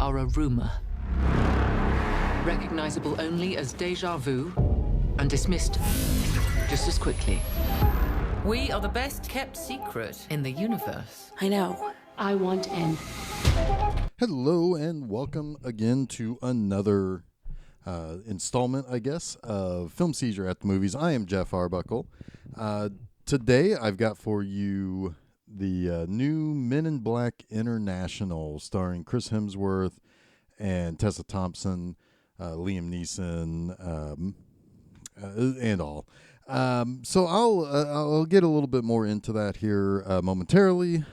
are a rumor. Recognizable only as déjà vu and dismissed just as quickly. We are the best kept secret in the universe. I know. I want in. Hello and welcome again to another installment, I guess, of Film Seizure at the Movies. I am Geoff Arbuckle. Today I've got for you the new Men in Black International starring Chris Hemsworth and Tessa Thompson, Liam Neeson, and all. So I'll get a little bit more into that here momentarily.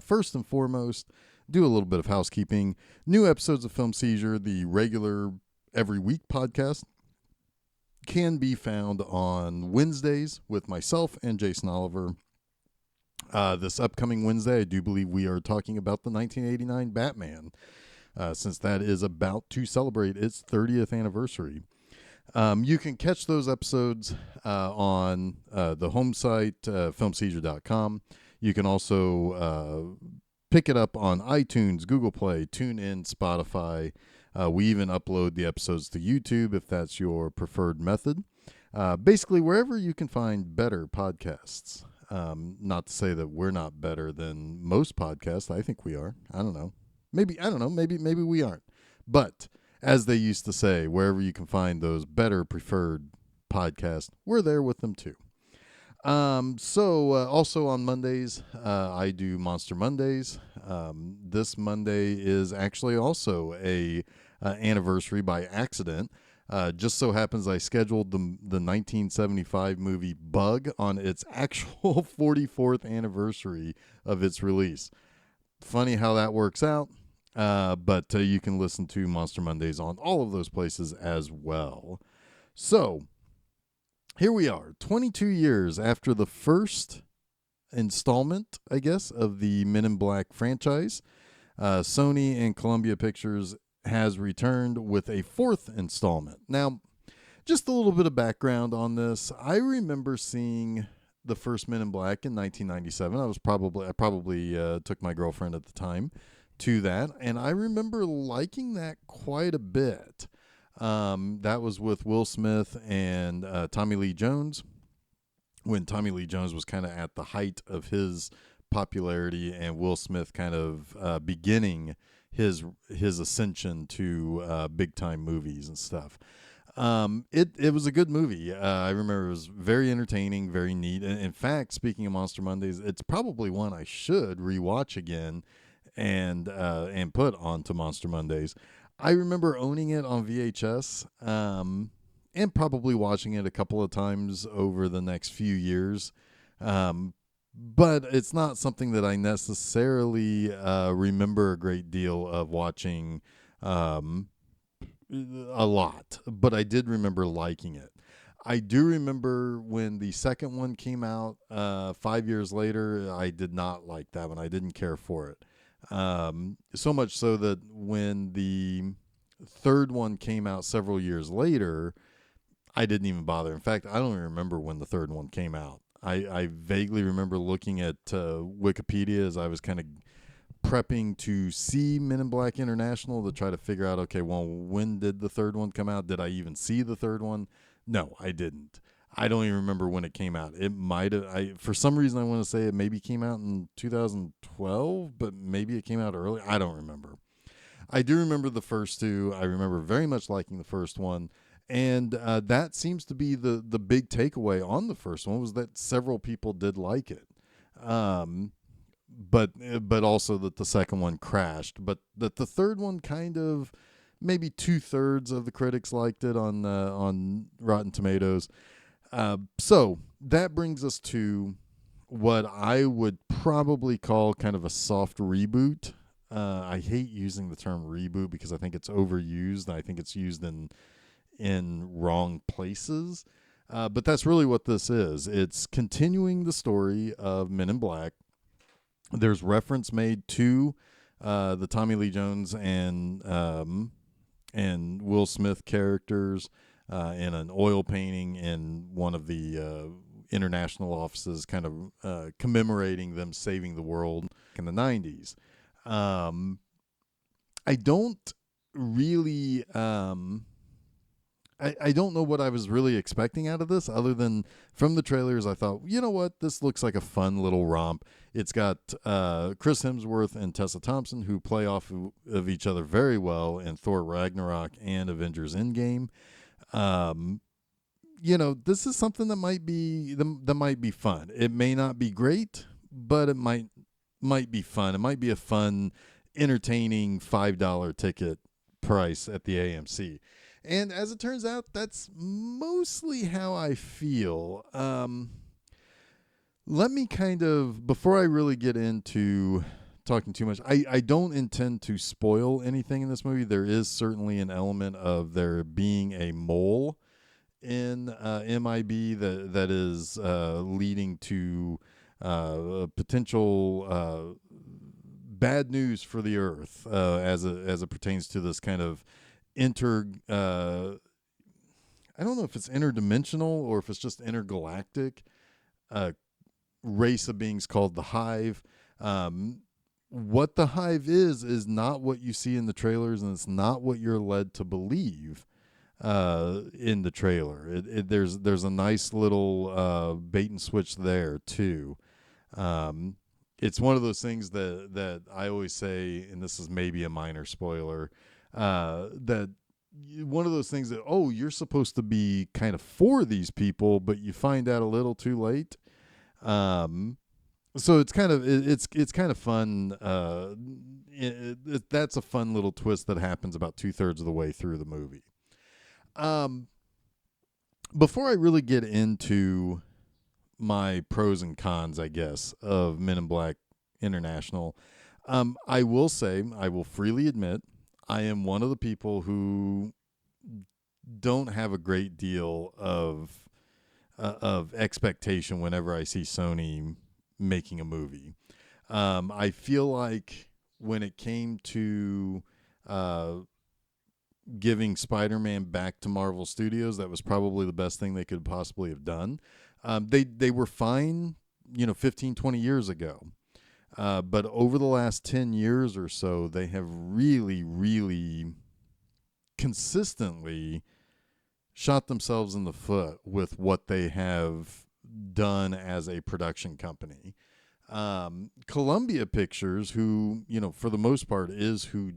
First and foremost, do a little bit of housekeeping. New episodes of Film Seizure, the regular every week podcast, can be found on Wednesdays with myself and Jason Oliver. This upcoming Wednesday, I do believe we are talking about the 1989 Batman, since that is about to celebrate its 30th anniversary. You can catch those episodes on the home site, filmseizure.com. You can also pick it up on iTunes, Google Play, TuneIn, Spotify. We even upload the episodes to YouTube if that's your preferred method. Basically, wherever you can find better podcasts. Not to say that we're not better than most podcasts. I think we are. I don't know. Maybe we aren't. But as they used to say, wherever you can find those better preferred podcasts, we're there with them too. Also on Mondays, I do Monster Mondays. This Monday is actually also a anniversary by accident. Just so happens I scheduled the 1975 movie Bug on its actual 44th anniversary of its release. Funny how that works out, but you can listen to Monster Mondays on all of those places as well. So, here we are, 22 years after the first installment, I guess, of the Men in Black franchise. Sony and Columbia Pictures has returned with a fourth installment. Now, just a little bit of background on this. I remember seeing the first Men in Black in 1997. I probably took my girlfriend at the time to that, and I remember liking that quite a bit. That was with Will Smith and Tommy Lee Jones, when Tommy Lee Jones was kind of at the height of his popularity and Will Smith kind of beginning his ascension to big time movies and stuff. It was a good movie. I remember it was very entertaining, very neat. And in fact, speaking of Monster Mondays, it's probably one I should rewatch again and put onto Monster Mondays. I remember owning it on VHS and probably watching it a couple of times over the next few years. But it's not something that I necessarily remember a great deal of watching a lot. But I did remember liking it. I do remember when the second one came out 5 years later, I did not like that one. I didn't care for it. So much so that when the third one came out several years later, I didn't even bother. In fact, I don't even remember when the third one came out. I vaguely remember looking at Wikipedia as I was kind of prepping to see Men in Black International to try to figure out, okay, well, when did the third one come out? Did I even see the third one? No, I didn't. I don't even remember when it came out. It might have, for some reason I want to say it maybe came out in 2012, but maybe it came out early. I don't remember. I do remember the first two. I remember very much liking the first one. And that seems to be the big takeaway on the first one, was that several people did like it. But also that the second one crashed. But that the third one kind of, maybe 2/3 of the critics liked it on Rotten Tomatoes. So that brings us to what I would probably call kind of a soft reboot. I hate using the term reboot because I think it's overused. I think it's used in wrong places. But that's really what this is. It's continuing the story of Men in Black. There's reference made to the Tommy Lee Jones and Will Smith characters in an oil painting in one of the international offices, kind of commemorating them saving the world in the 90s. I don't really I don't know what I was really expecting out of this, other than from the trailers I thought, you know what, this looks like a fun little romp. It's got Chris Hemsworth and Tessa Thompson, who play off of each other very well in Thor Ragnarok and Avengers Endgame. This is something that might be fun. It may not be great, but it might be fun. It might be a fun, entertaining $5 ticket price at the AMC. And as it turns out, that's mostly how I feel. Let me before I really get into talking too much, I don't intend to spoil anything in this movie. There is certainly an element of there being a mole in MIB that is leading to potential bad news for the Earth as it pertains to this kind of I don't know if it's interdimensional or if it's just intergalactic race of beings called the Hive. What the Hive is not what you see in the trailers, and it's not what you're led to believe in the trailer. There's a nice little bait and switch there too. It's one of those things that I always say, and this is maybe a minor spoiler, that one of those things that, you're supposed to be kind of for these people, but you find out a little too late. So it's kind of fun. That's a fun little twist that happens about 2/3 of the way through the movie. Before I really get into my pros and cons, I guess, of Men in Black International, I will freely admit, I am one of the people who don't have a great deal of expectation whenever I see Sony making a movie. I feel like when it came to giving Spider-Man back to Marvel Studios, that was probably the best thing they could possibly have done. They were fine, 15, 20 years ago. But over the last 10 years or so, they have really, really consistently shot themselves in the foot with what they have done as a production company. Columbia Pictures, who, for the most part is who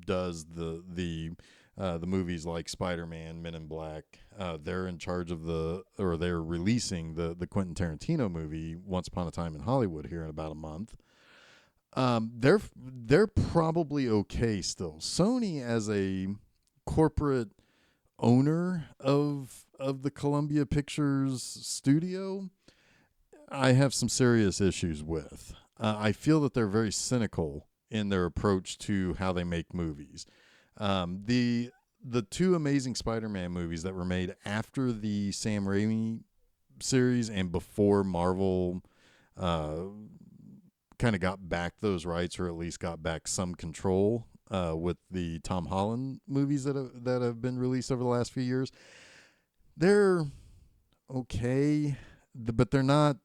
does the movies like Spider-Man, Men in Black. They're in charge of they're releasing the Quentin Tarantino movie Once Upon a Time in Hollywood here in about a month. They're probably okay still. Sony, as a corporate owner of the Columbia Pictures studio, I have some serious issues with. I feel that they're very cynical in their approach to how they make movies. The two Amazing Spider-Man movies that were made after the Sam Raimi series and before Marvel kind of got back those rights, or at least got back some control with the Tom Holland movies that have been released over the last few years. They're okay, but they're not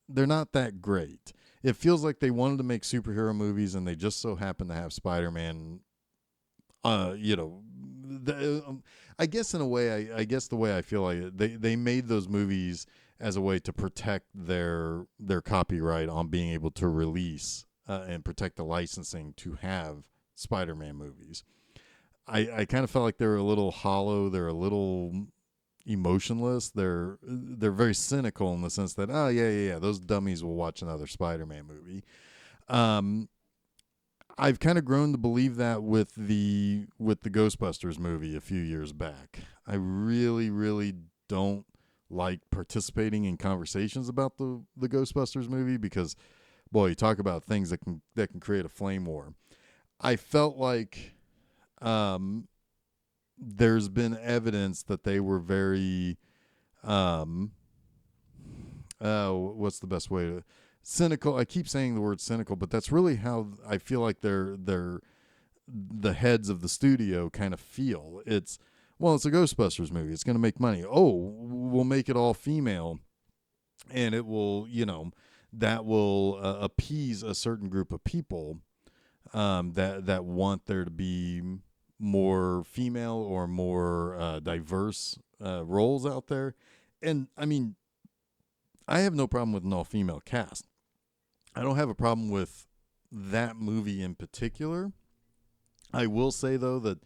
that great. It feels like they wanted to make superhero movies and they just so happen to have Spider-Man. I guess in a way, I guess the way I feel like they made those movies as a way to protect their copyright on being able to release and protect the licensing to have Spider-Man movies. I kind of felt like they're a little hollow. They're a little emotionless. They're very cynical in the sense that, those dummies will watch another Spider-Man movie. I've kind of grown to believe that with the Ghostbusters movie a few years back. I really, really don't like participating in conversations about the Ghostbusters movie because, boy, you talk about things that can create a flame war. I felt like there's been evidence that they were very what's the best way to cynical. I keep saying the word cynical, but that's really how I feel like they're the heads of the studio kind of feel. It's a Ghostbusters movie. It's going to make money. Oh, we'll make it all female, and it will, that will appease a certain group of people. that want there to be more female or more diverse roles out there. And I mean, I have no problem with an all-female cast. I don't have a problem with that movie in particular. I will say, though, that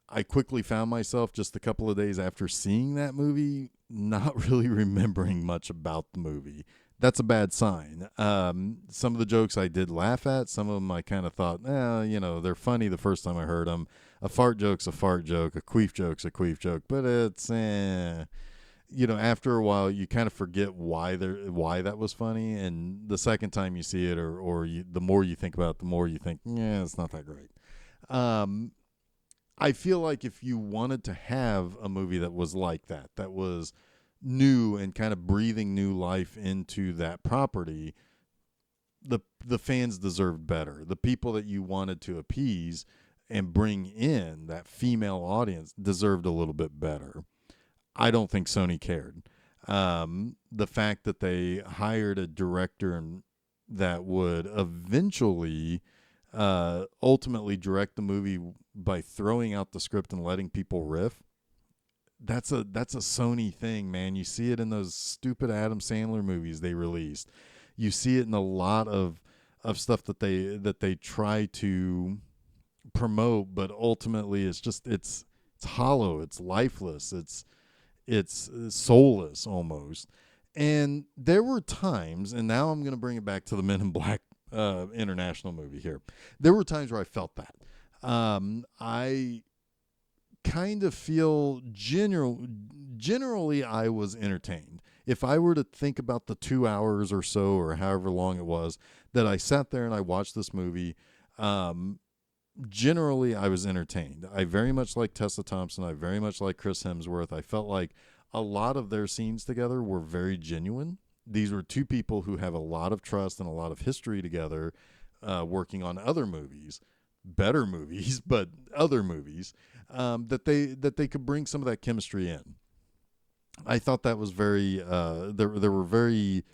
I quickly found myself just a couple of days after seeing that movie not really remembering much about the movie. That's a bad sign. Some of the jokes I did laugh at. Some of them I kind of thought, they're funny the first time I heard them. A fart joke's a fart joke. A queef joke's a queef joke. But it's, after a while, you kind of forget why that was funny. And the second time you see it, the more you think about it, the more you think, it's not that great. I feel like if you wanted to have a movie that was like that was new and kind of breathing new life into that property, the fans deserved better. The people that you wanted to appease and bring in that female audience deserved a little bit better. I don't think Sony cared. The fact that they hired a director that would eventually ultimately direct the movie by throwing out the script and letting people riff, that's a Sony thing, man. You see it in those stupid Adam Sandler movies they released. You see it in a lot of stuff that they try to promote, but ultimately it's hollow, it's lifeless, it's soulless almost. And there were times, and now I'm going to bring it back to the Men in Black International movie here. There were times where I felt that. I kind of feel generally I was entertained. If I were to think about the 2 hours or so, or however long it was, that I sat there and I watched this movie, generally I was entertained. I very much like Tessa Thompson. I very much like Chris Hemsworth. I felt like a lot of their scenes together were very genuine. These were two people who have a lot of trust and a lot of history together, working on other movies, better movies, but other movies, that they could bring some of that chemistry in. I thought that was very there were very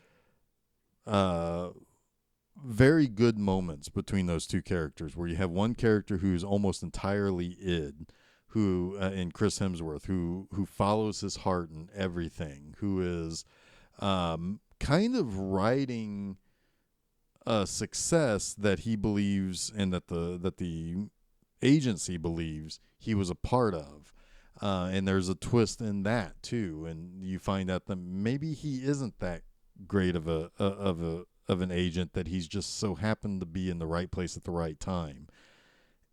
very good moments between those two characters, where you have one character who's almost entirely id, who in Chris Hemsworth, who follows his heart in everything, who is kind of riding a success that he believes and that the agency believes he was a part of. And there's a twist in that too, and you find out that maybe he isn't that great of an agent, that he's just so happened to be in the right place at the right time.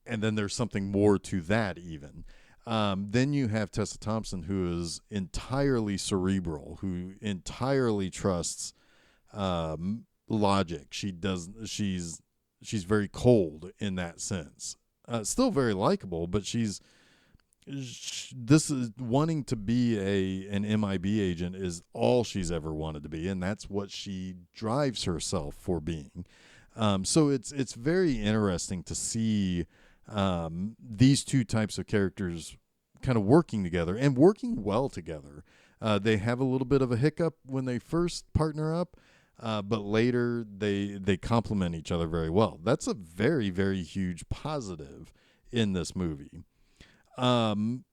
And then there's something more to that even. Then you have Tessa Thompson, who is entirely cerebral, who entirely trusts logic. She's very cold in that sense. Still very likable, but this is wanting to be an MIB agent is all she's ever wanted to be, and that's what she drives herself for being. So it's very interesting to see these two types of characters kind of working together and working well together. They have a little bit of a hiccup when they first partner up, but later they complement each other very well. That's a very, very huge positive in this movie. One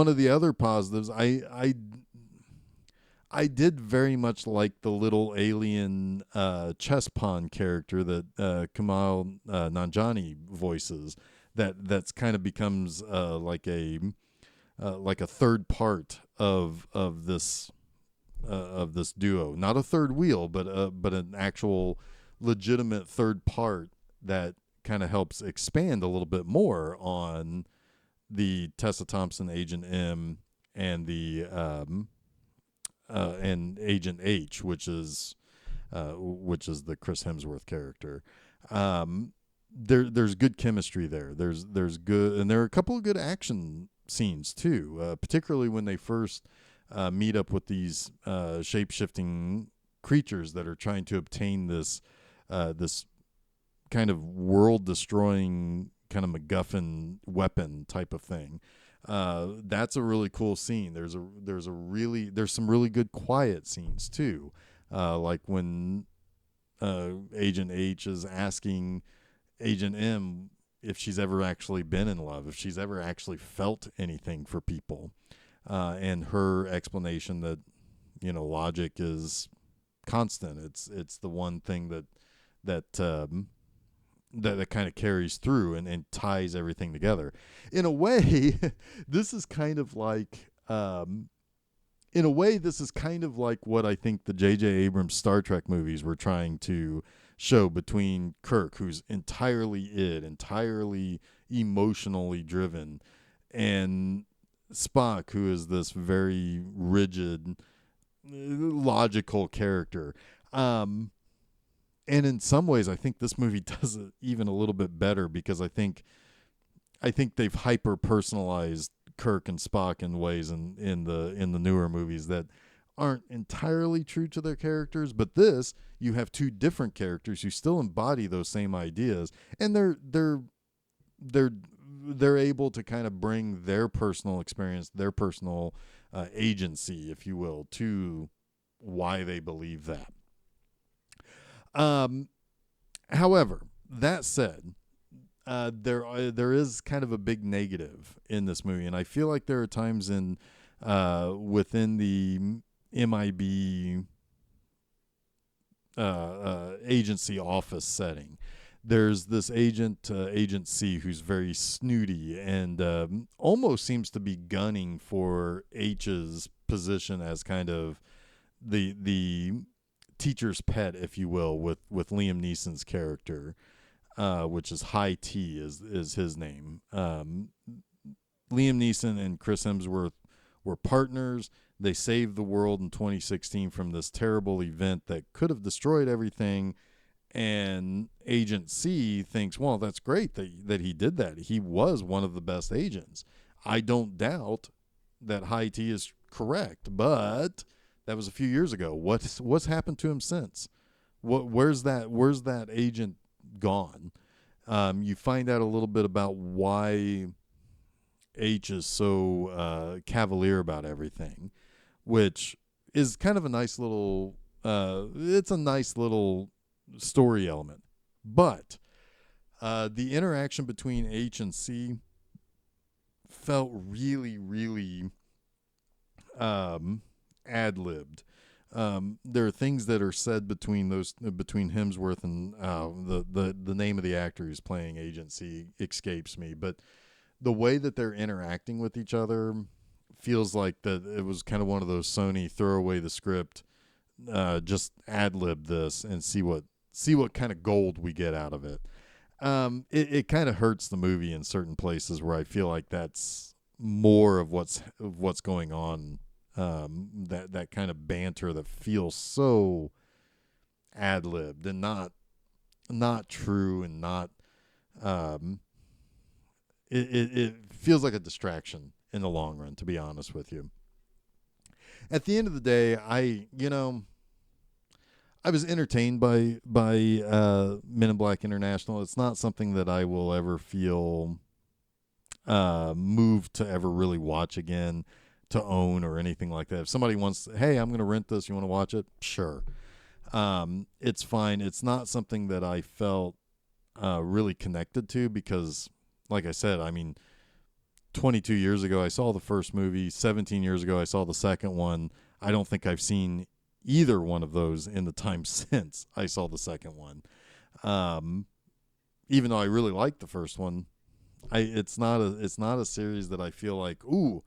of the other positives, I did very much like the little alien chess pawn character that Kumail Nanjiani voices. That's kind of becomes like a third part of this duo. Not a third wheel, but an actual legitimate third part that kind of helps expand a little bit more on the Tessa Thompson Agent M and the and Agent H, which is the Chris Hemsworth character. There's good chemistry there. There's good, and there are a couple of good action scenes too, particularly when they first meet up with these shape-shifting creatures that are trying to obtain this kind of world-destroying kind of MacGuffin weapon type of thing. That's a really cool scene. There's some really good quiet scenes too, like when Agent H is asking Agent M if she's ever actually been in love, if she's ever actually felt anything for people. And her explanation that, logic is constant. It's the one thing that kind of carries through and ties everything together. In a way, this is kind of like what I think the J.J. Abrams Star Trek movies were trying to show, between Kirk, who's entirely emotionally driven, and Spock, who is this very rigid, logical character. And in some ways, I think this movie does it even a little bit better, because I think they've hyper personalized Kirk and Spock in ways in the newer movies that aren't entirely true to their characters. But this, you have two different characters who still embody those same ideas, and they're able to kind of bring their personal experience, their personal agency, if you will, to why they believe that. However, that said, there is kind of a big negative in this movie, and I feel like there are times within the MIB agency office setting, there's this agent C, who's very snooty and almost seems to be gunning for H's position as kind of the teacher's pet, if you will, with Liam Neeson's character, which is High T is his name. Liam Neeson and Chris Hemsworth were partners. They saved the world in 2016 from this terrible event that could have destroyed everything. And Agent C thinks, well, that's great that he did that. He was one of the best agents. I don't doubt that High T is correct, but that was a few years ago. What's happened to him since? Where's that agent gone? You find out a little bit about why H is so cavalier about everything, which is kind of a nice little. It's a nice little story element, but the interaction between H and C felt really, really ad-libbed. There are things that are said between Hemsworth and the name of the actor who's playing Agent C escapes me, but the way that they're interacting with each other feels like that it was kind of one of those Sony throw away the script, just ad-lib this and see what kind of gold we get out of it. It kind of hurts the movie in certain places where I feel like that's more of what's going on. That kind of banter that feels so ad-libbed and not true, and not it feels like a distraction in the long run, to be honest with you. At the end of the day, I was entertained by Men in Black International. It's not something that I will ever feel moved to ever really watch again, to own, or anything like that. If somebody wants, hey, I'm going to rent this, you want to watch it? Sure. It's fine. It's not something that I felt really connected to, because, like I said, 22 years ago I saw the first movie. 17 years ago I saw the second one. I don't think I've seen either one of those in the time since I saw the second one. Even though I really liked the first one, it's not a series that I feel like, ooh,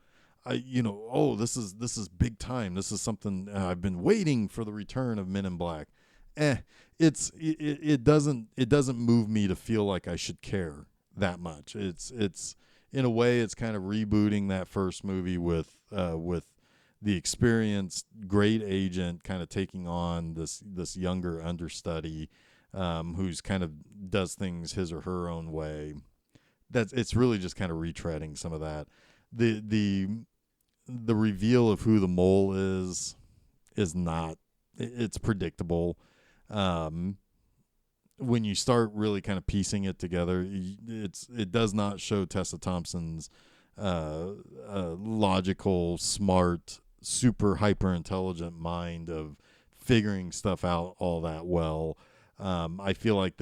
this is big time. This is something I've been waiting for, the return of Men in Black. It doesn't move me to feel like I should care that much. It's in a way, it's kind of rebooting that first movie with the experienced great agent kind of taking on this younger understudy, who's kind of does things his or her own way. It's really just kind of retreading some of that. The reveal of who the mole is not, it's predictable. When you start really kind of piecing it together, it does not show Tessa Thompson's logical, smart, super hyper intelligent mind of figuring stuff out all that well. I feel like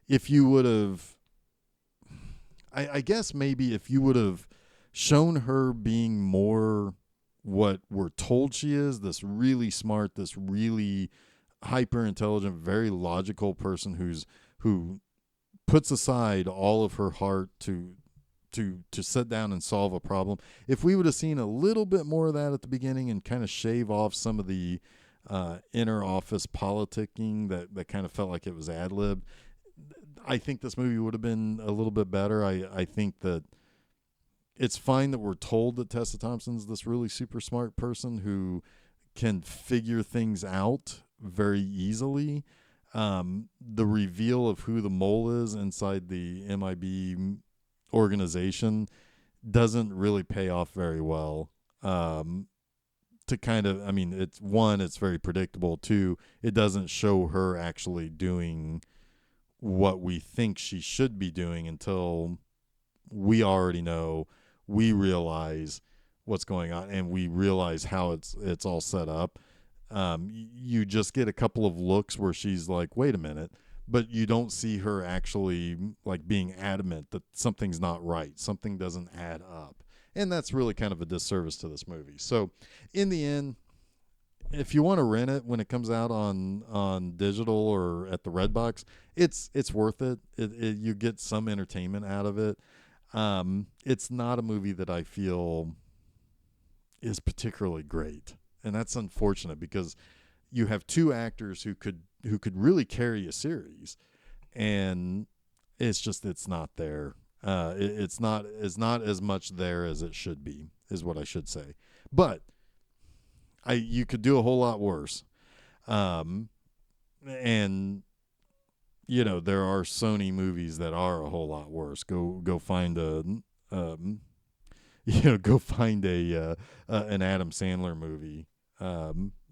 if you would have, I guess maybe if you would have shown her being more what we're told she is, this really smart, this really hyper intelligent, very logical person who puts aside all of her heart to sit down and solve a problem. If we would have seen a little bit more of that at the beginning and kind of shave off some of the inner office politicking that kind of felt like it was ad-libbed, I think this movie would have been a little bit better. I think that it's fine that we're told that Tessa Thompson's this really super smart person who can figure things out very easily. The reveal of who the mole is inside the MIB organization doesn't really pay off very well. To kind of, I mean, it's very predictable. Two, it doesn't show her actually doing what we think she should be doing until we already know, we realize what's going on, and we realize how it's all set up. You just get a couple of looks where she's like, wait a minute, but you don't see her actually like being adamant that something's not right, something doesn't add up, and that's really kind of a disservice to this movie. So in the end, if you want to rent it when it comes out on digital or at the Redbox, it's worth it. You get some entertainment out of it. It's not a movie that I feel is particularly great, and that's unfortunate because you have two actors who could really carry a series, and it's not there. It's not as much there as it should be, is what I should say. But you could do a whole lot worse. And you know, there are Sony movies that are a whole lot worse. Go find an Adam Sandler movie.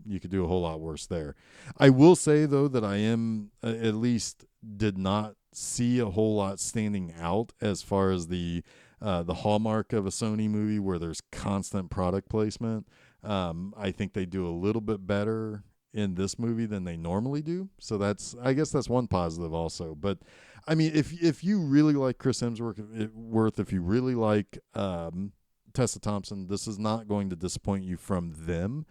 You could do a whole lot worse there. I will say though that I am at least did not see a whole lot standing out as far as the hallmark of a Sony movie where there's constant product placement. I think they do a little bit better in this movie than they normally do. So I guess that's one positive also. But I mean, if you really like Chris Hemsworth, if you really like Tessa Thompson, this is not going to disappoint you from them.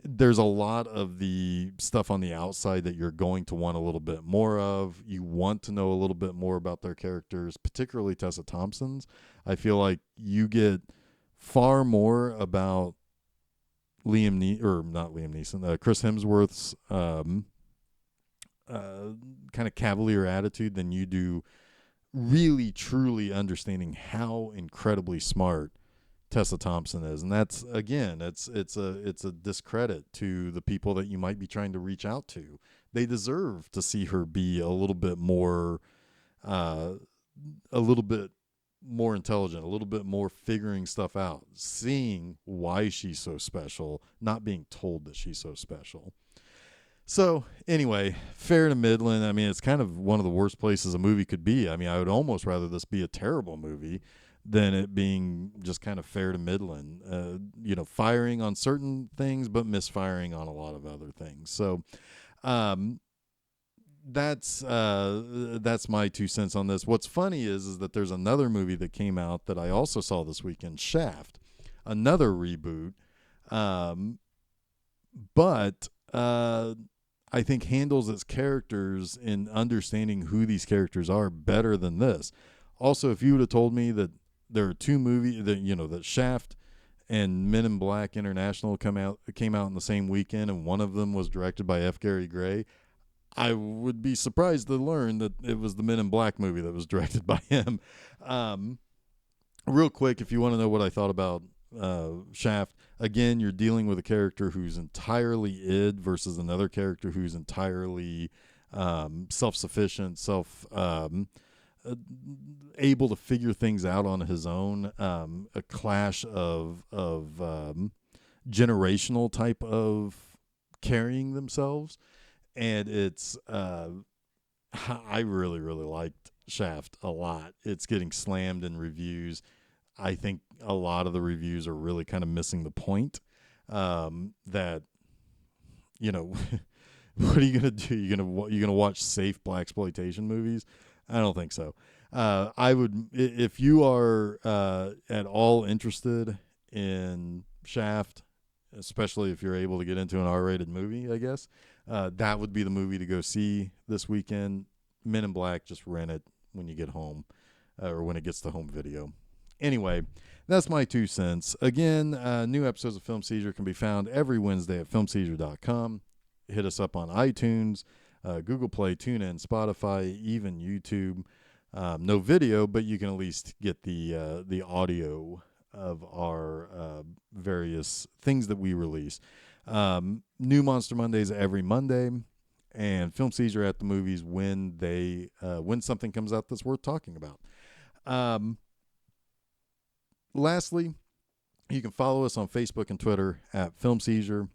There's a lot of the stuff on the outside that you're going to want a little bit more of. You want to know a little bit more about their characters, particularly Tessa Thompson's. I feel like you get far more about Chris Hemsworth's kind of cavalier attitude than you do really truly understanding how incredibly smart Tessa Thompson is. And that's, again, it's a discredit to the people that you might be trying to reach out to. They deserve to see her be a little bit more intelligent, a little bit more figuring stuff out, seeing why she's so special, not being told that she's so special. So anyway, fair to middling. I mean, it's kind of one of the worst places a movie could be. I mean, I would almost rather this be a terrible movie than it being just kind of fair to middling. Firing on certain things, but misfiring on a lot of other things. So that's my 2 cents on this. What's funny is that there's another movie that came out that I also saw this weekend, Shaft, another reboot, but I think handles its characters in understanding who these characters are better than this. Also, if you would have told me that there are two movies that Shaft and Men in Black International came out in the same weekend, and one of them was directed by F. Gary Gray, I would be surprised to learn that it was the Men in Black movie that was directed by him. Real quick, if you want to know what I thought about Shaft, again, you're dealing with a character who's entirely id versus another character who's entirely self-sufficient, able to figure things out on his own. A clash of generational type of carrying themselves. And it's I really, really liked Shaft a lot. It's getting slammed in reviews. I think a lot of the reviews are really kind of missing the point, that you know, what are you gonna do? You gonna watch safe blaxploitation movies? I don't think so. I would, if you are at all interested in Shaft, especially if you're able to get into an R-rated movie, I guess that would be the movie to go see this weekend. Men in Black, just rent it when you get home or when it gets to home video. Anyway, that's my 2 cents. Again, new episodes of Film Seizure can be found every Wednesday at filmseizure.com. Hit us up on iTunes, Google Play, TuneIn, Spotify, even YouTube. No video, but you can at least get the audio of our various things that we release. New Monster Mondays every Monday, and Film Seizure at the Movies when something comes out that's worth talking about. Lastly, you can follow us on Facebook and Twitter at Film Seizure.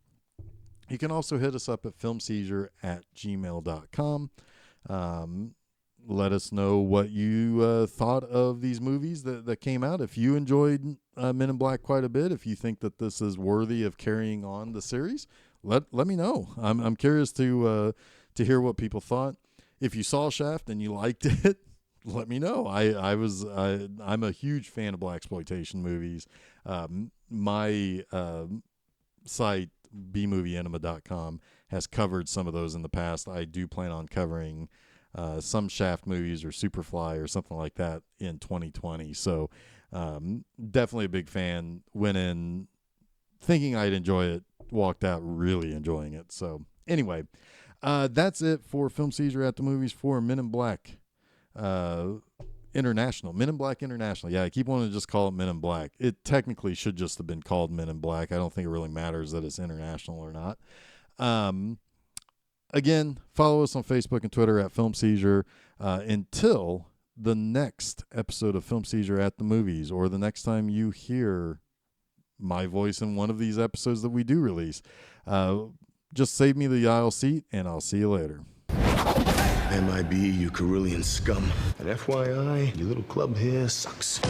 You can also hit us up at filmseizure@gmail.com. Let us know what you thought of these movies that came out. If you enjoyed Men in Black quite a bit, if you think that this is worthy of carrying on the series, let me know. I'm curious to hear what people thought. If you saw Shaft and you liked it, let me know. I'm a huge fan of blaxploitation movies. My site, bmovieenema.com, has covered some of those in the past. I do plan on covering some Shaft movies or Superfly or something like that in 2020. So definitely a big fan. Went in thinking I'd enjoy it, walked out really enjoying it. So anyway, that's it for Film Seizure at the Movies for Men in Black International. Men in Black International. Yeah, I keep wanting to just call it Men in Black. It technically should just have been called Men in Black. I don't think it really matters that it's international or not. Again, follow us on Facebook and Twitter at Film Seizure until the next episode of Film Seizure at the Movies, or the next time you hear my voice in one of these episodes that we do release. Just save me the aisle seat, and I'll see you later. MIB, you Carillion scum. And FYI, your little club here sucks.